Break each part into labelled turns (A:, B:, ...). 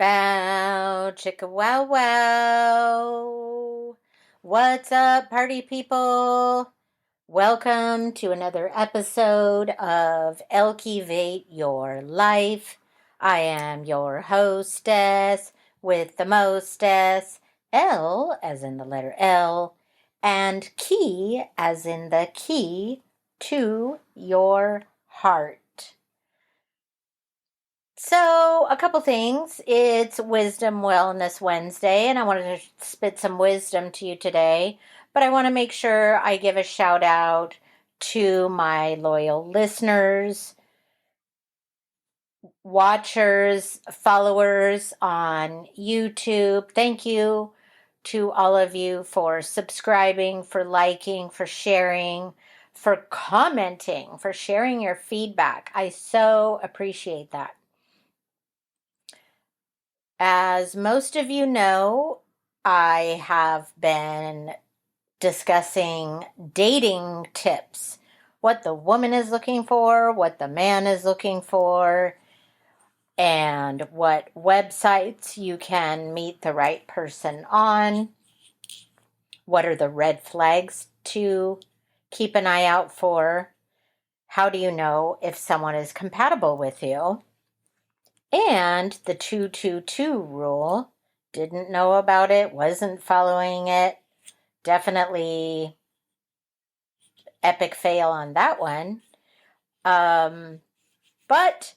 A: Bow, chicka wow wow. What's up, party people? Welcome to another episode of Elkivate Your Life. I am your hostess with the mostess, L as in the letter L, and key as in the key to your heart. So, a couple things. It's Wisdom Wellness Wednesday, and I wanted to spit some wisdom to you today. But I want to make sure I give a shout out to my loyal listeners, watchers, followers on YouTube. Thank you to all of you for subscribing, for liking, for sharing, for commenting, for sharing your feedback. I so appreciate that. As most of you know, I have been discussing dating tips. What the woman is looking for, what the man is looking for, and what websites you can meet the right person on. What are the red flags to keep an eye out for? How do you know if someone is compatible with you? And the 222 rule, didn't know about it, wasn't following it. Definitely epic fail on that one. But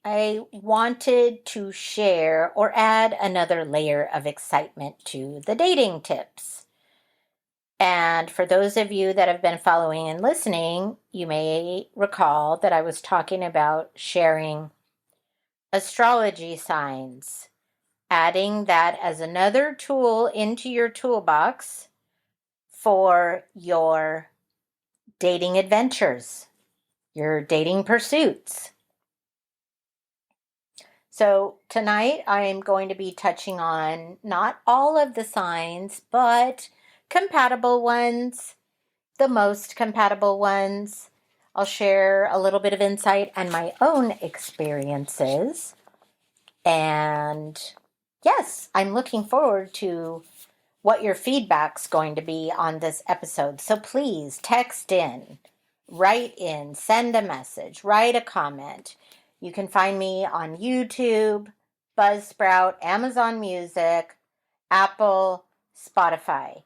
A: I wanted to share or add another layer of excitement to the dating tips. And for those of you that have been following and listening, you may recall that I was talking about sharing astrology signs, adding that as another tool into your toolbox for your dating adventures, your dating pursuits. So tonight I'm going to be touching on not all of the signs, but compatible ones, the most compatible ones. I'll share a little bit of insight and my own experiences. And yes, I'm looking forward to what your feedback's going to be on this episode. So please text in, write in, send a message, write a comment. You can find me on YouTube, Buzzsprout, Amazon Music, Apple, Spotify.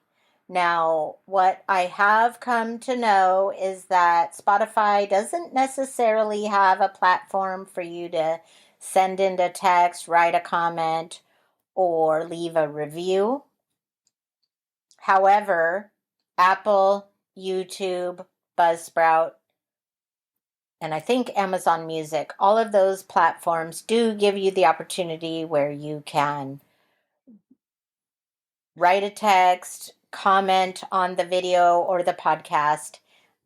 A: Now, what I have come to know is that Spotify doesn't necessarily have a platform for you to send in a text, write a comment, or leave a review. However, Apple, YouTube, Buzzsprout, and I think Amazon Music, all of those platforms do give you the opportunity where you can write a text, comment on the video or the podcast,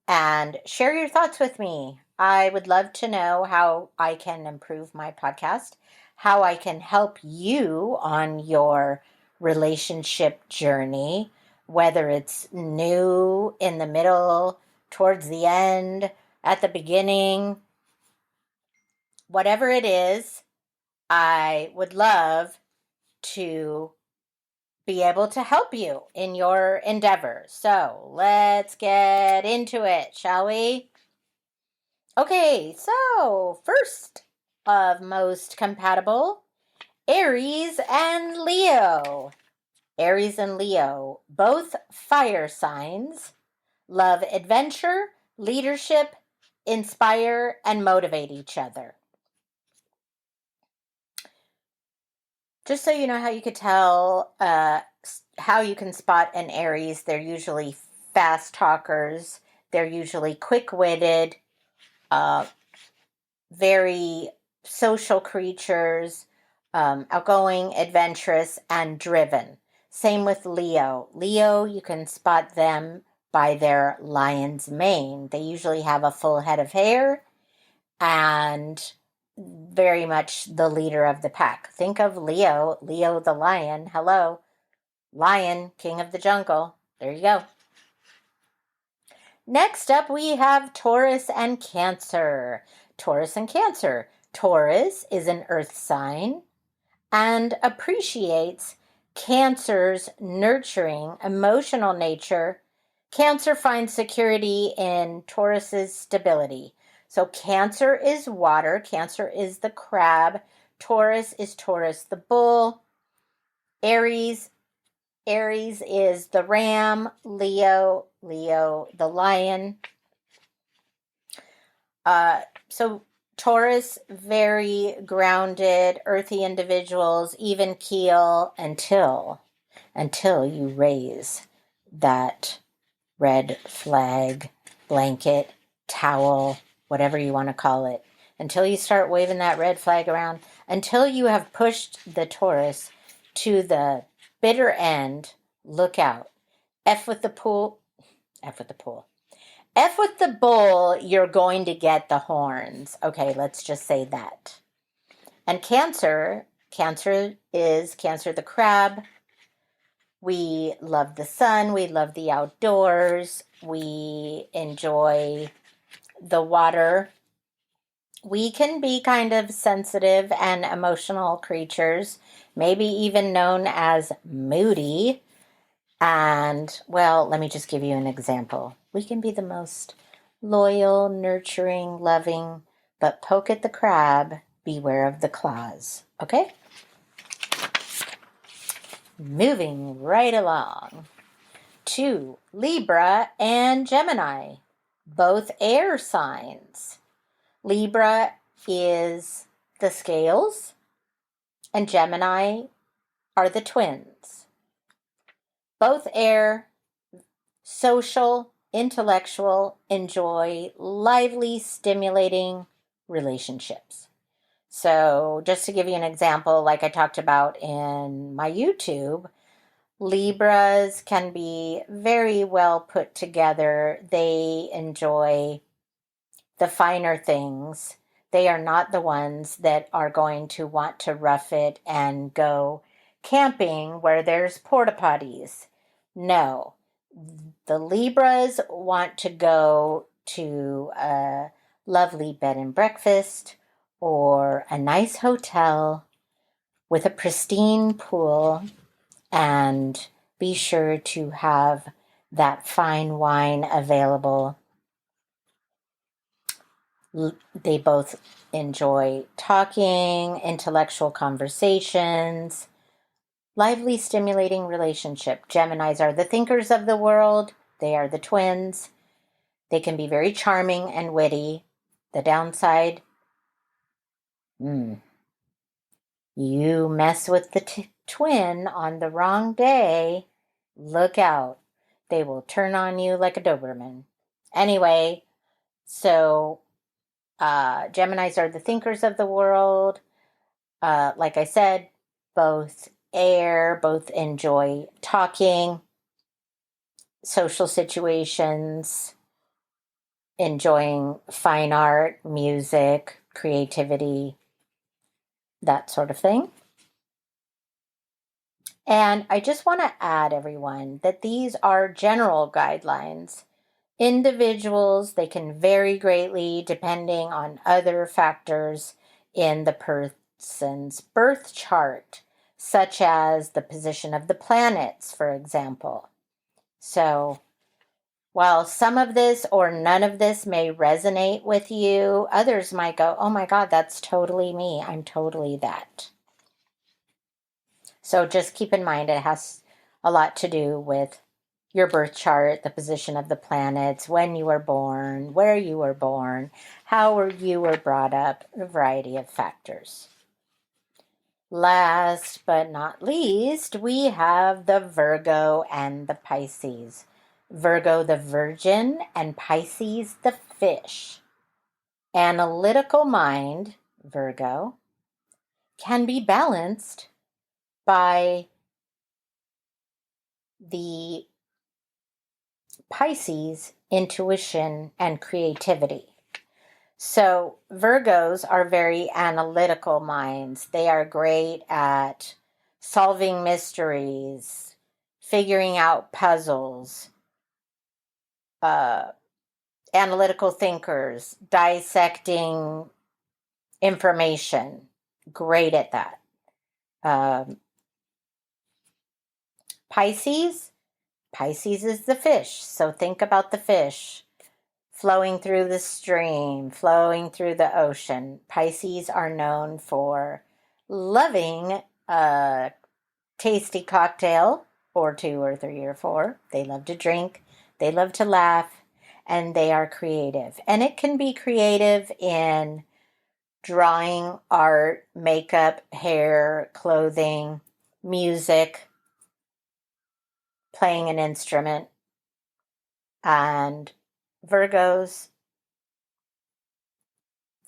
A: and share your thoughts with me. I would love to know how I can improve my podcast, how I can help you on your relationship journey, whether it's new, in the middle, towards the end, at the beginning. Whatever it is, I would love to be able to help you in your endeavor. So let's get into it, shall we? Okay, so first of most compatible, Aries and Leo. Aries and Leo, both fire signs, love adventure, leadership, inspire, and motivate each other. Just so you know how you could tell how you can spot an Aries, they're usually fast talkers, they're usually quick-witted, very social creatures, outgoing, adventurous, and driven. Same with Leo. Leo, you can spot them by their lion's mane. They usually have a full head of hair and very much the leader of the pack. Think of Leo, Leo the lion. Hello, lion, king of the jungle. There you go. Next up, we have Taurus and Cancer. Taurus and Cancer. Taurus is an earth sign. and appreciates Cancer's nurturing, emotional nature. Cancer finds security in Taurus's stability. So Cancer is water. Cancer is the crab. Taurus is Taurus the bull. Aries is the ram. Leo the lion. So Taurus, very grounded, earthy individuals, even keel until you raise that red flag, blanket, towel, whatever you want to call it. Until you start waving that red flag around, until you have pushed the Taurus to the bitter end, look out. F with the pool. F with the pool. F with the bull, you're going to get the horns. Okay, let's just say that. And Cancer is Cancer the crab. We love the sun. We love the outdoors. We enjoy the water. We can be kind of sensitive and emotional creatures, maybe even known as moody. And, well, let me just give you an example. We can be the most loyal, nurturing, loving, but poke at the crab, beware of the claws. Okay? Moving right along to Libra and Gemini, both air signs. Libra is the scales, and Gemini are the twins. Both air, social, intellectual, enjoy lively, stimulating relationships. So just to give you an example, like I talked about in my YouTube, Libras can be very well put together. They enjoy the finer things. They are not the ones that are going to want to rough it and go camping where there's porta potties. No, the Libras want to go to a lovely bed and breakfast or a nice hotel with a pristine pool, and be sure to have that fine wine available. They both enjoy talking, intellectual conversations, lively, stimulating relationship. Geminis are the thinkers of the world. They are the twins. They can be very charming and witty. The downside, you mess with the twin on the wrong day, look out. They will turn on you like a Doberman. Anyway, so Geminis are the thinkers of the world. Like I said, both air, both enjoy talking, social situations, enjoying fine art, music, creativity, that sort of thing. And I just want to add, everyone, that these are general guidelines. Individuals, they can vary greatly depending on other factors in the person's birth chart, such as the position of the planets, for example. So, while some of this or none of this may resonate with you, others might go, oh my God, that's totally me. I'm totally that. So just keep in mind it has a lot to do with your birth chart, the position of the planets, when you were born, where you were born, how you were brought up, a variety of factors. Last but not least, we have the Virgo and the Pisces. Virgo the Virgin and Pisces the Fish. Analytical mind, Virgo, can be balanced by the Pisces intuition and creativity. So Virgos are very analytical minds. They are great at solving mysteries, figuring out puzzles, analytical thinkers, dissecting information. Great at that. Um, Pisces is the fish. So think about the fish flowing through the stream, flowing through the ocean. Pisces are known for loving a tasty cocktail or two or three or four. They love to drink, they love to laugh, and they are creative. And it can be creative in drawing, art, makeup, hair, clothing, music, playing an instrument. And Virgos,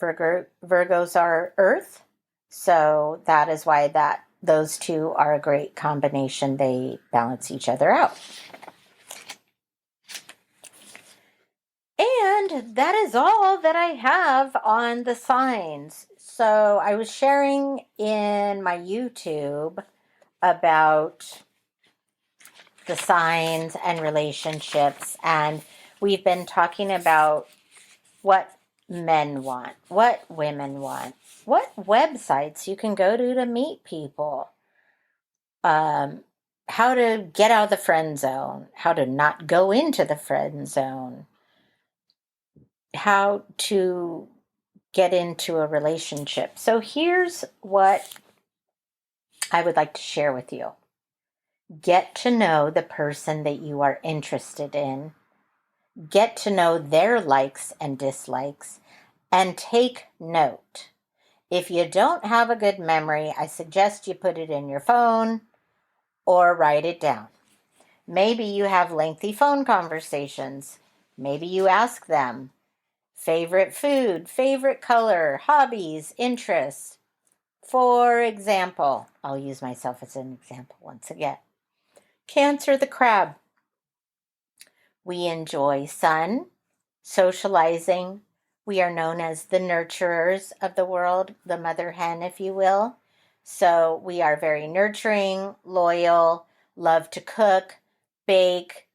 A: Virgos are earth. So that is why those two are a great combination. They balance each other out. And that is all that I have on the signs. So I was sharing in my YouTube about the signs and relationships, and we've been talking about what men want, what women want, what websites you can go to meet people, how to get out of the friend zone, how to not go into the friend zone, how to get into a relationship. So here's what I would like to share with you. Get to know the person that you are interested in. Get to know their likes and dislikes, and take note. If you don't have a good memory, I suggest you put it in your phone or write it down. Maybe you have lengthy phone conversations. Maybe you ask them favorite food, favorite color, hobbies, interests. For example, I'll use myself as an example once again. Cancer the crab. We enjoy sun, socializing. We are known as the nurturers of the world, the mother hen, if you will. So we are very nurturing, loyal, love to cook, bake.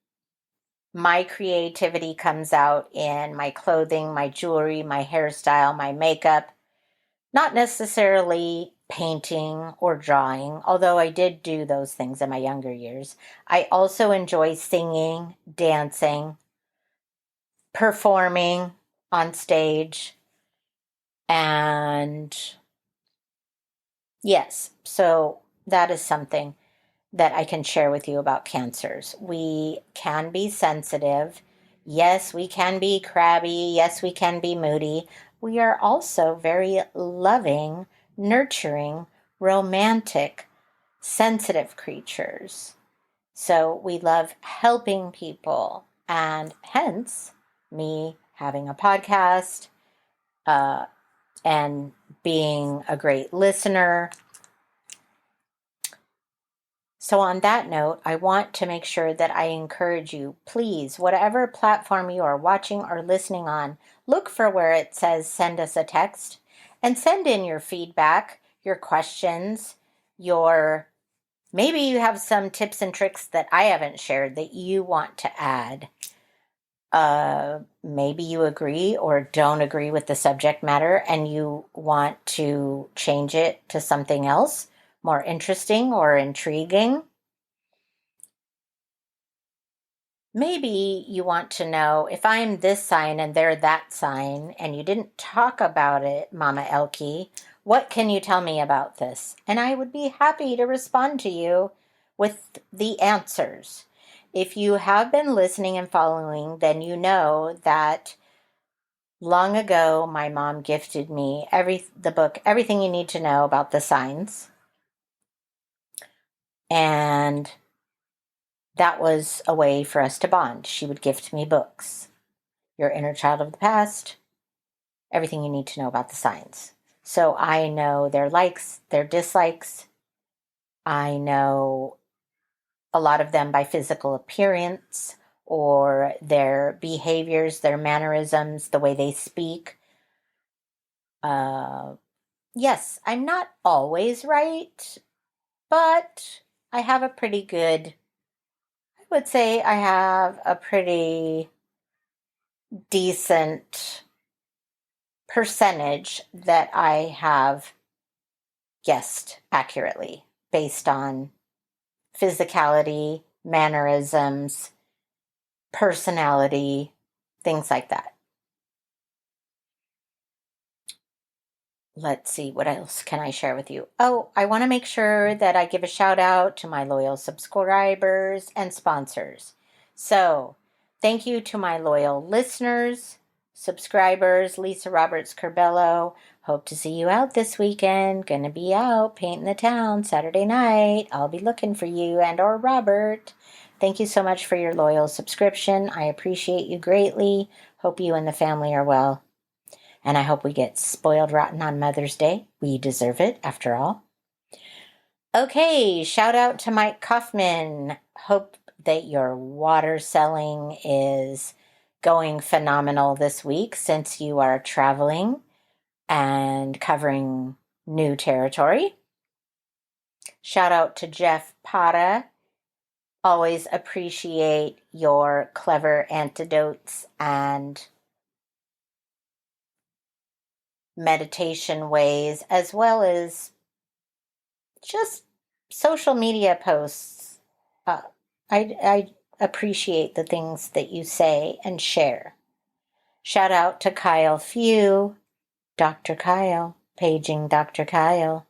A: My creativity comes out in my clothing, my jewelry, my hairstyle, my makeup. Not necessarily painting or drawing, although I did do those things in my younger years. I also enjoy singing, dancing, performing on stage. And yes, so that is something that I can share with you about cancers. We can be sensitive. Yes, we can be crabby. Yes, we can be moody. We are also very loving, nurturing, romantic, sensitive creatures. So we love helping people, and hence me having a podcast and being a great listener. So on that note, I want to make sure that I encourage you, please, whatever platform you are watching or listening on, look for where it says send us a text and send in your feedback, your questions, maybe you have some tips and tricks that I haven't shared that you want to add. Maybe you agree or don't agree with the subject matter and you want to change it to something else more interesting or intriguing. Maybe you want to know if I'm this sign and they're that sign and you didn't talk about it, Mama Elke, what can you tell me about this? And I would be happy to respond to you with the answers. If you have been listening and following, then you know that long ago my mom gifted me the book Everything You Need to Know About the Signs. And that was a way for us to bond. She would gift me books. Your Inner Child of the Past, Everything You Need to Know About the Signs. So I know their likes, their dislikes. I know a lot of them by physical appearance or their behaviors, their mannerisms, the way they speak. Yes, I'm not always right, but I have I would say I have a pretty decent percentage that I have guessed accurately. based on physicality, mannerisms, personality, things like that. Let's see, what else can I share with you? Oh, I want to make sure that I give a shout out to my loyal subscribers and sponsors. So, thank you to my loyal listeners, subscribers, Lisa Roberts Curbello. Hope to see you out this weekend. Gonna be out painting the town Saturday night. I'll be looking for you and or Robert. Thank you so much for your loyal subscription. I appreciate you greatly. Hope you and the family are well. And I hope we get spoiled rotten on Mother's Day. We deserve it, after all. Okay, shout out to Mike Kaufman. Hope that your water selling is going phenomenal this week since you are traveling and covering new territory. Shout out to Jeff Pata. Always appreciate your clever antidotes and meditation ways, as well as just social media posts. I appreciate the things that you say and share. Shout out to Kyle Few, Dr. Kyle, paging Dr. Kyle,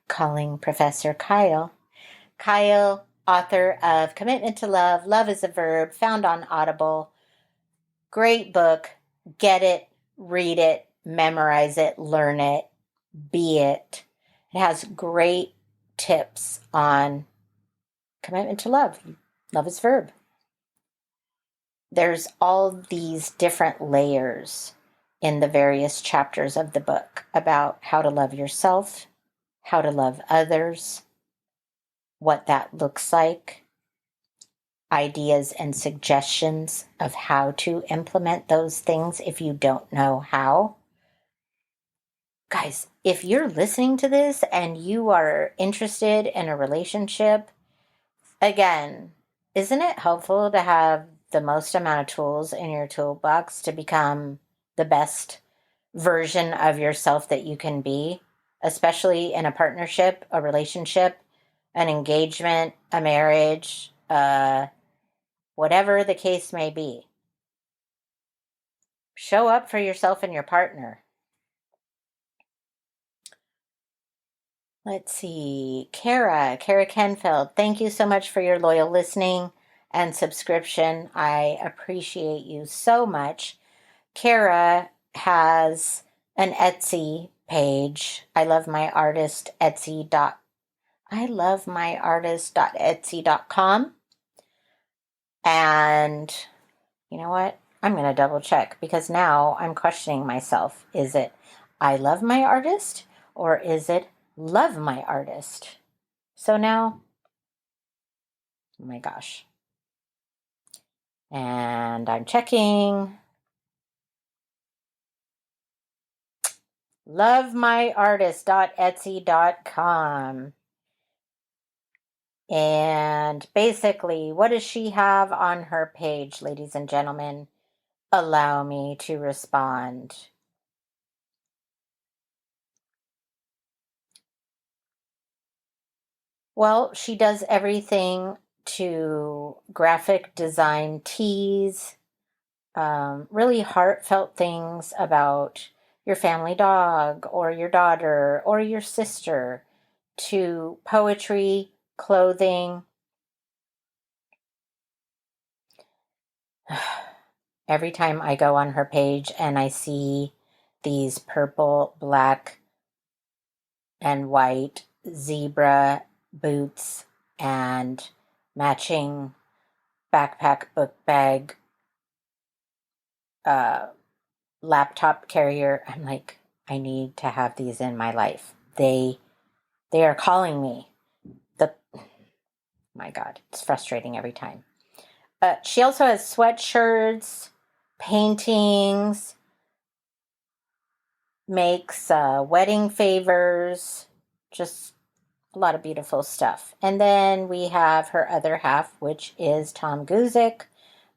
A: calling Professor Kyle. Kyle, author of Commitment to Love, Love is a Verb, found on Audible. Great book. Get it, read it, memorize it, learn it, be it. It has great tips on commitment to love. Love is verb. There's all these different layers in the various chapters of the book about how to love yourself, how to love others, what that looks like, ideas and suggestions of how to implement those things if you don't know how. Guys, if you're listening to this and you are interested in a relationship, again, isn't it helpful to have the most amount of tools in your toolbox to become the best version of yourself that you can be, especially in a partnership, a relationship, an engagement, a marriage, whatever the case may be? Show up for yourself and your partner. Let's see. Kara Kenfeld, thank you so much for your loyal listening and subscription. I appreciate you so much. Kara has an Etsy page. I love my artist Etsy.com. And you know what? I'm going to double check because now I'm questioning myself. Is it I love my artist or is it love my artist? So now, oh my gosh. And I'm checking. lovemyartist.etsy.com. And basically, what does she have on her page, ladies and gentlemen? Allow me to respond. Well, she does everything to graphic design teas, really heartfelt things about your family dog or your daughter or your sister, to poetry, clothing. Every time I go on her page and I see these purple, black, and white zebra boots and matching backpack, book bag, laptop carrier, I'm like, I need to have these in my life. They are calling me. My God, it's frustrating every time. She also has sweatshirts, paintings, makes wedding favors, just a lot of beautiful stuff. And then we have her other half, which is Tom Guzik,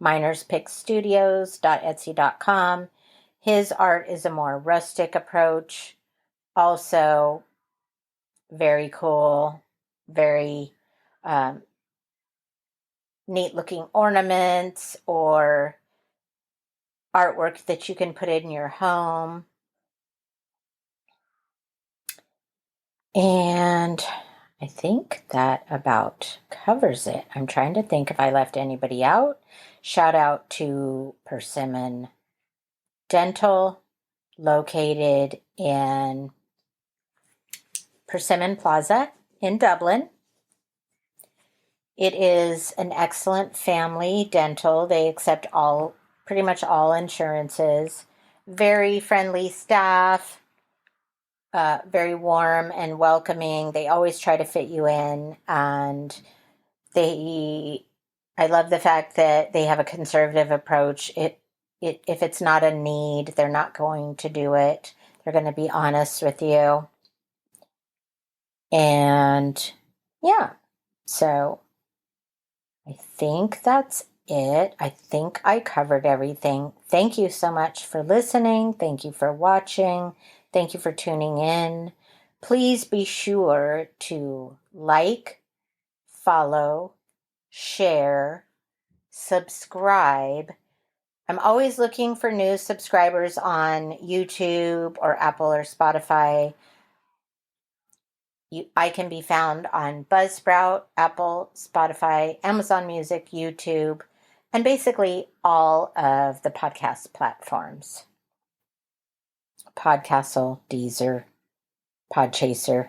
A: minerspickstudios.etsy.com. His art is a more rustic approach, also very cool, very neat looking ornaments or artwork that you can put in your home. And I think that about covers it. I'm trying to think if I left anybody out. Shout out to Persimmon Dental, located in Persimmon Plaza in Dublin. It is an excellent family dental. They accept pretty much all insurances. Very friendly staff, very warm and welcoming. They always try to fit you in, and I love the fact that they have a conservative approach. If it's not a need, they're not going to do it. They're going to be honest with you. And yeah, so I think that's it. I think I covered everything. Thank you so much for listening. Thank you for watching. Thank you for tuning in. Please be sure to like, follow, share, subscribe. I'm always looking for new subscribers on YouTube or Apple or Spotify. I can be found on Buzzsprout, Apple, Spotify, Amazon Music, YouTube, and basically all of the podcast platforms. Podcastle, Deezer, Podchaser.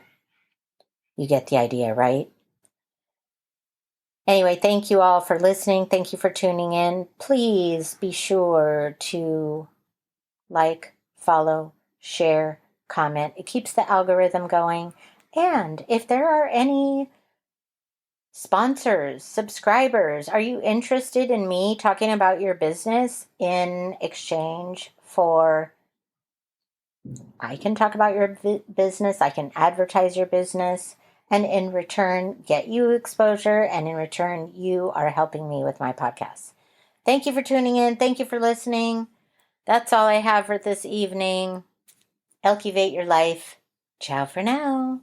A: You get the idea, right? Anyway, thank you all for listening. Thank you for tuning in. Please be sure to like, follow, share, comment. It keeps the algorithm going. And if there are any sponsors, subscribers, are you interested in me talking about your business in exchange for I can talk about your business, I can advertise your business, and in return get you exposure, and in return you are helping me with my podcast. Thank you for tuning in. Thank you for listening. That's all I have for this evening. Cultivate your life. Ciao for now.